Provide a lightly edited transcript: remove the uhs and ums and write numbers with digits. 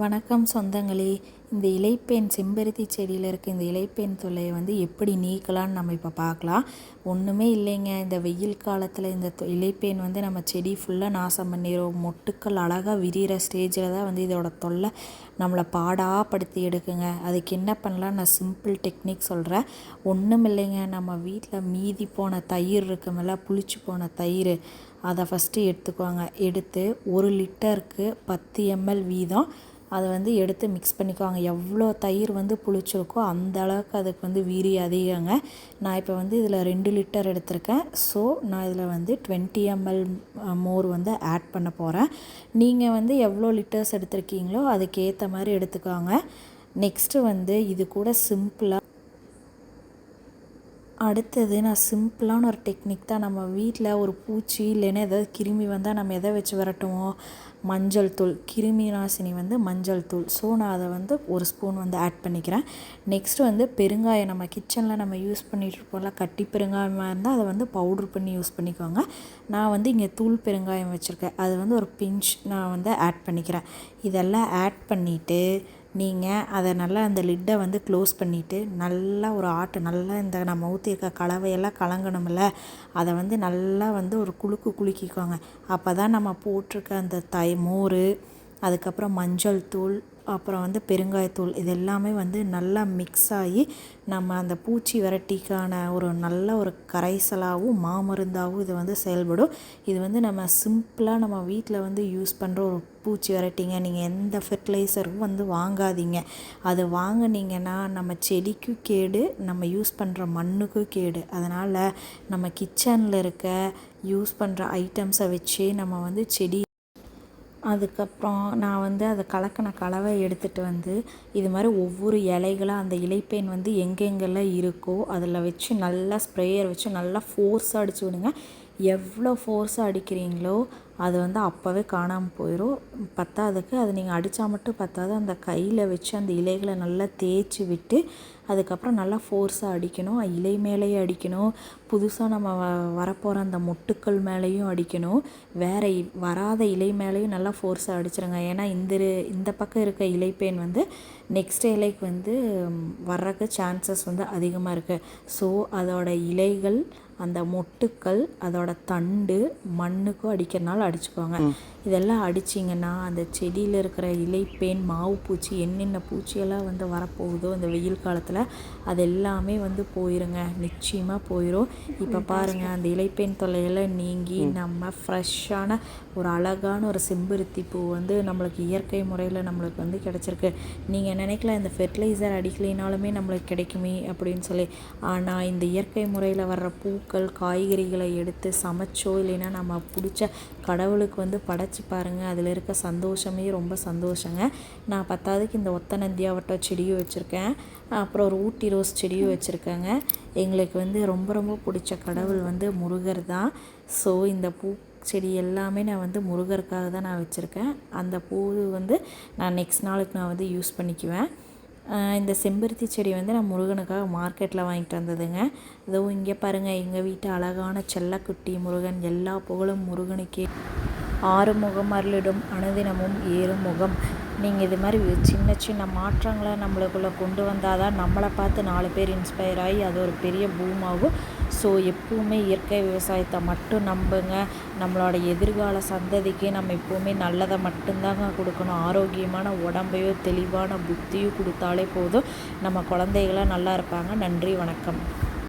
வணக்கம் சொந்தங்களே. இந்த இலைப்பேன் செம்பருத்தி செடியில் இருக்க இந்த இலைப்பேன் தொல்லையை எப்படி நீக்கலான்னு நம்ம இப்போ பார்க்கலாம். ஒன்றுமே இல்லைங்க. இந்த வெயில் காலத்தில் இந்த இலைப்பேன் நம்ம செடி ஃபுல்லாக நாசம் பண்ணிடும். மொட்டுக்கள் அழகாக விரிகிற ஸ்டேஜில் தான் இதோட தொல்லை நம்மளை பாடாப்படுத்தி எடுக்குங்க. அதுக்கு என்ன பண்ணலாம், நான் சிம்பிள் டெக்னிக் சொல்கிறேன். ஒன்றும் இல்லைங்க. நம்ம வீட்டில் மீதி போன தயிர் இருக்குமில்ல, புளிச்சு போன தயிர், அதை ஃபஸ்ட்டு எடுத்துக்குவாங்க. எடுத்து 1 லிட்டருக்கு 10 ml வீதம் அதை எடுத்து மிக்ஸ் பண்ணிக்குவாங்க. எவ்வளோ தயிர் புளிச்சிருக்கோ அந்த அளவுக்கு அதுக்கு வீரி அதிகங்க. நான் இப்போ இதில் 2 லிட்டர் எடுத்திருக்கேன். ஸோ நான் இதில் 20 ml மோர் ஆட் பண்ண போகிறேன். நீங்கள் எவ்வளோ லிட்டர்ஸ் எடுத்திருக்கீங்களோ அதுக்கேற்ற மாதிரி எடுத்துக்கோங்க. நெக்ஸ்ட்டு இது கூட சிம்பிளாக அடுத்தது நான் சிம்பிளான ஒரு டெக்னிக் தான். நம்ம வீட்டில் ஒரு பூச்சி இல்லைன்னா ஏதாவது கிருமி வந்தால் நம்ம எதை வச்சு விரட்டுவோம்? மஞ்சள் தூள், கிருமி நாசினி மஞ்சள் தூள். ஸோ நான் அதை 1 ஸ்பூன் ஆட் பண்ணிக்கிறேன். நெக்ஸ்ட்டு பெருங்காயம். நம்ம கிச்சனில் நம்ம யூஸ் பண்ணிகிட்டு இருப்போம்ல, கட்டி பெருங்காயமாக இருந்தால் அதை பவுட்ரு பண்ணி யூஸ் பண்ணிக்கோங்க. நான் இங்கே தூள் பெருங்காயம் வச்சுருக்கேன். அது ஒரு பிஞ்ச் நான் ஆட் பண்ணிக்கிறேன். இதெல்லாம் ஆட் பண்ணிவிட்டு நீங்கள் அதை நல்லா அந்த லிட்டை க்ளோஸ் பண்ணிவிட்டு நல்லா ஒரு ஆட்டு, நல்லா இந்த நம்ம ஊற்றிருக்க கலவையெல்லாம் கலங்கணுமில்ல, அதை நல்லா ஒரு குலுக்கிக்கோங்க. அப்போ தான் நம்ம போட்டிருக்க அந்த மோர், அதுக்கப்புறம் மஞ்சள் தூள், அப்புறம் பெருங்காயத்தூள், இது எல்லாமே நல்லா மிக்ஸ் ஆகி நம்ம அந்த பூச்சி விரட்டிக்கான ஒரு நல்ல ஒரு கரைசலாகவும் மாமருந்தாகவும் இது செயல்படும். இது நம்ம சிம்பிளாக நம்ம வீட்டில் யூஸ் பண்ணுற ஒரு பூச்சி விரட்டிங்க. நீங்கள் எந்த ஃபெர்டிலைசரும் வாங்காதீங்க. அது வாங்கினீங்கன்னா நம்ம செடிக்கும் கேடு, நம்ம யூஸ் பண்ணுற மண்ணுக்கும் கேடு. அதனால் நம்ம கிச்சனில் இருக்க யூஸ் பண்ணுற ஐட்டம்ஸை வச்சு நம்ம செடி, அதுக்கப்புறம் நான் அதை கலக்கின கலவை எடுத்துகிட்டு இது மாதிரி ஒவ்வொரு இலைகளாக அந்த இலைப்பேன் எங்கெங்கெல்லாம் இருக்கோ அதில் வச்சு நல்லா ஸ்ப்ரேயர் வச்சு நல்லா ஃபோர்ஸாக அடித்து விடுங்க. எவ்வளோ ஃபோர்ஸாக அடிக்கிறீங்களோ அது அப்போவே காணாமல் போயிடும். பத்தாததுக்கு அது நீங்கள் அடித்தா மட்டும் பத்தாது, அந்த கையில் வச்சு அந்த இலைகளை நல்லா தேய்ச்சி விட்டு அதுக்கப்புறம் நல்லா ஃபோர்ஸாக அடிக்கணும். இலை மேலேயும் அடிக்கணும், புதுசாக நம்ம வரப்போகிற அந்த மொட்டுக்கள் மேலேயும் அடிக்கணும், வேறு வராத இலை மேலேயும் நல்லா ஃபோர்ஸாக அடிச்சிருங்க. ஏன்னா இந்த பக்கம் இருக்க இலைப்பேன் நெக்ஸ்ட் இலைக்கு வர்றதுக்கு சான்சஸ் அதிகமாக இருக்குது. ஸோ அதோட இலைகள், அந்த மொட்டுக்கள், அதோட தண்டு மண்ணுக்கும் அடிக்கிறனால அடிச்சுக்கோங்க. இதெல்லாம் அடிச்சிங்கன்னா அந்த செடியில் இருக்கிற இலைப்பேன், மாவு பூச்சி, என்னென்ன பூச்சியெல்லாம் வரப்போகுதோ இந்த வெயில் காலத்தில் அது எல்லாமே போயிருங்க. நிச்சயமாக போயிடும். இப்போ பாருங்கள், அந்த இலைப்பேன் தொல்லையெல்லாம் நீங்கி நம்ம ஃப்ரெஷ்ஷான ஒரு அழகான ஒரு செம்பருத்தி பூ நம்மளுக்கு இயற்கை முறையில் நம்மளுக்கு கிடச்சிருக்கு. நீங்கள் நினைக்கலாம் இந்த ஃபெர்டிலைசர் அடிக்கலைனாலுமே நம்மளுக்கு கிடைக்குமே அப்படின்னு சொல்லி. ஆனால் இந்த இயற்கை முறையில் வர்ற பூக்கள், காய்கறிகளை எடுத்து சமைச்சோ இல்லைன்னா நம்ம பிடிச்ச கடவுளுக்கு படைச்சி பாருங்கள். அதில் இருக்க சந்தோஷமே ரொம்ப சந்தோஷங்க. நான் பத்தாவதுக்கு இந்த ஒத்தநந்தியாவட்ட செடியும் வச்சுருக்கேன், அப்புறம் ஒரு ஊட்டி ரோஸ் செடியும் வச்சுருக்கேங்க. எங்களுக்கு ரொம்ப ரொம்ப பிடிச்ச கடவுள் முருகர் தான். ஸோ இந்த பூ செடி எல்லாமே நான் முருகருக்காக தான் நான் வச்சுருக்கேன். அந்த பூ நான் நெக்ஸ்ட் நாளுக்கு நான் யூஸ் பண்ணிக்குவேன். இந்த செம்பருத்தி செடி நான் முருகனுக்காக மார்க்கெட்டில் வாங்கிட்டு வந்ததுங்க. இதோ இங்கே பாருங்கள், எங்கள் வீட்டு அழகான செல்லக்குட்டி முருகன். எல்லா புகழும் முருகனுக்கே. 6 முகம் அருளிடும் அனுதினமும் 7 முகம். நீங்கள் இது மாதிரி சின்ன சின்ன மாற்றங்களை நம்மளுக்குள்ளே கொண்டு வந்தால் தான் நம்மளை பார்த்து 4 பேர் இன்ஸ்பயர் ஆகி அது ஒரு பெரிய பூம் ஆகும். ஸோ எப்பவுமே இயற்கை விவசாயத்தை மட்டும் நம்புங்க. நம்மளோட எதிர்கால சந்ததிக்கு நம்ம எப்போவுமே நல்லதை மட்டும்தாங்க கொடுக்கணும். ஆரோக்கியமான உடம்பையோ தெளிவான புத்தியோ கொடுத்தாலே போதும், நம்ம குழந்தைகளாக நல்லா இருப்பாங்க. நன்றி, வணக்கம்.